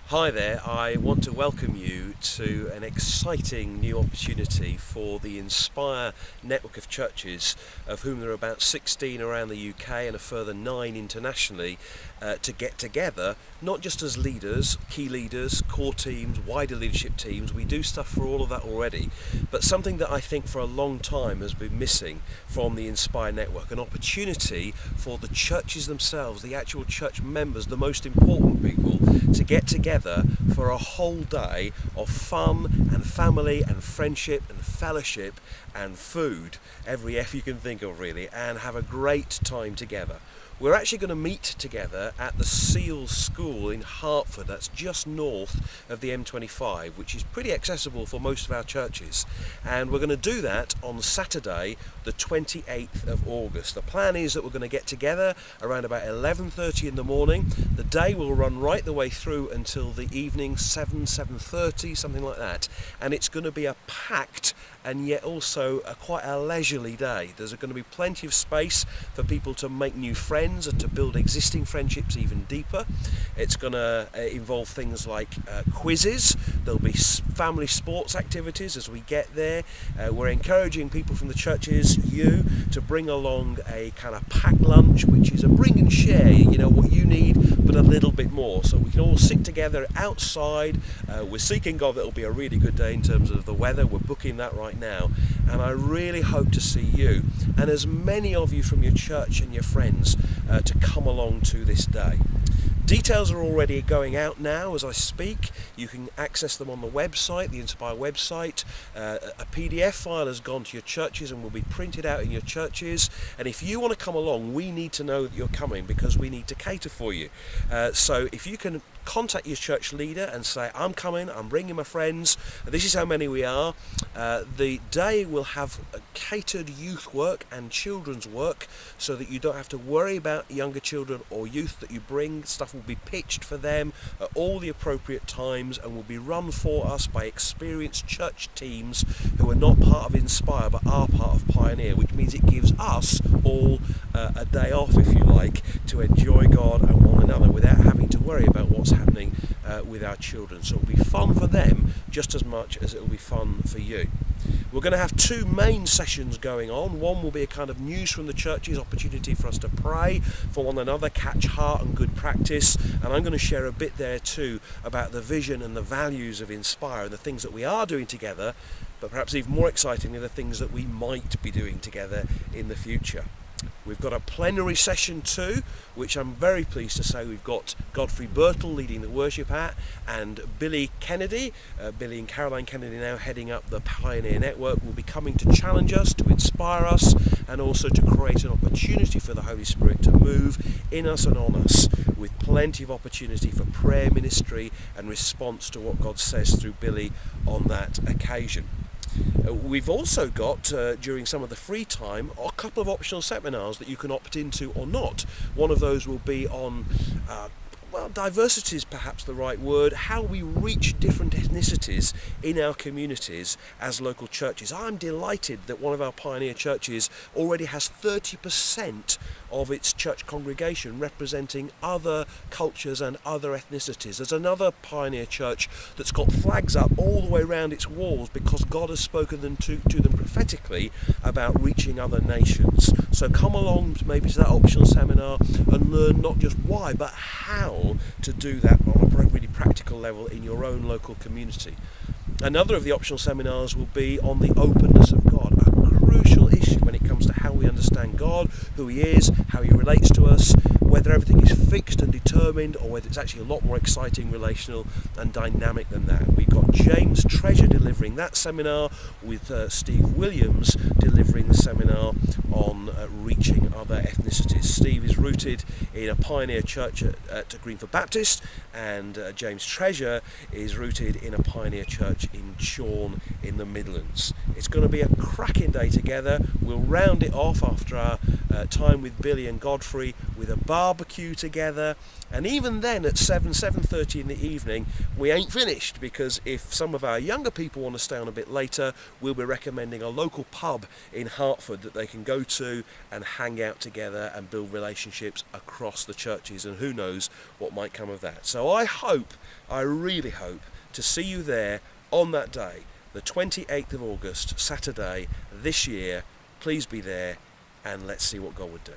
Hi there, I want to welcome you to an exciting new opportunity for the Inspire network of churches, of whom there are about 16 around the UK and a further 9 internationally, to get together, not just as leaders, key leaders, core teams, wider leadership teams. We do stuff for all of that already, but something that I think for a long time has been missing from the Inspire network, an opportunity for the churches themselves, the actual church members, the most important people, to get together for a whole day of fun and family and friendship and fellowship and food, every F you can think of really, and have a great time together. We're actually going to meet together at the Seals School in Hertford. That's just north of the M25, which is pretty accessible for most of our churches. And we're going to do that on Saturday, the 28th of August. The plan is that we're going to get together around about 11:30 in the morning. The day will run right the way through until the evening, 7:30, something like that. And it's going to be a packed and yet also quite a leisurely day. There's going to be plenty of space for people to make new friends and to build existing friendships even deeper. It's going to involve things like quizzes. There'll be family sports activities as we get there. We're encouraging people from the churches, you, to bring along a kind of packed lunch, which is a bring and share, what you need, but a little bit more. So we can all sit together outside. We're seeking God that it'll be a really good day in terms of the weather. We're booking that right now, and I really hope to see you and as many of you from your church and your friends to come along to this day. Details are already going out now as I speak. You can access them on the website, the Inspire website. A PDF file has gone to your churches and will be printed out in your churches. And if you want to come along, we need to know that you're coming because we need to cater for you. So if you can contact your church leader and say, I'm coming, I'm bringing my friends, this is how many we are. The day will have catered youth work and children's work so that you don't have to worry about younger children or youth that you bring. Stuff will be pitched for them at all the appropriate times and will be run for us by experienced church teams who are not part of Inspire but are part of Pioneer, which means it gives us all a day off, if you like, to enjoy God and one another without having to worry about what's happening with our children. So it'll be fun for them just as much as it'll be fun for you. We're going to have 2 main sessions going on. One will be a kind of news from the churches, opportunity for us to pray for one another, catch heart and good practice. And I'm going to share a bit there too about the vision and the values of Inspire and the things that we are doing together, but perhaps even more excitingly, the things that we might be doing together in the future. We've got a plenary session too, which I'm very pleased to say we've got Godfrey Birtle leading the worship at, and Billy Kennedy, Billy and Caroline Kennedy now heading up the Pioneer Network, will be coming to challenge us, to inspire us, and also to create an opportunity for the Holy Spirit to move in us and on us, with plenty of opportunity for prayer ministry and response to what God says through Billy on that occasion. We've also got, during some of the free time, a couple of optional seminars that you can opt into or not. One of those will be on, diversity is perhaps the right word, how we reach different ethnicities in our communities as local churches. I'm delighted that one of our Pioneer churches already has 30% of its church congregation representing other cultures and other ethnicities. There's another Pioneer church that's got flags up all the way around its walls because God has spoken to them prophetically about reaching other nations. So come along maybe to that optional seminar and learn not just why but how to do that on a really practical level in your own local community. Another of the optional seminars will be on the openness of God, a crucial issue when it comes to how we understand God, who He is, how He relates to us, whether everything is fixed and determined or whether it's actually a lot more exciting, relational and dynamic than that. We've got James Treasure delivering that seminar with Steve Williams delivering the seminar on reaching other ethnicities. Steve is rooted in a Pioneer church at Greenford Baptist, and James Treasure is rooted in a Pioneer church in Chorn in the Midlands. It's going to be a cracking day together. We'll round it off after our time with Billy and Godfrey with a barbecue together, and even then at 7:30 in the evening we ain't finished, because if some of our younger people want to stay on a bit later, we'll be recommending a local pub in Hertford that they can go to and hang out together and build relationships across the churches, and who knows what might come of that. So I really hope to see you there on that day, the 28th of August, Saturday this year. Please be there, and let's see what God would do.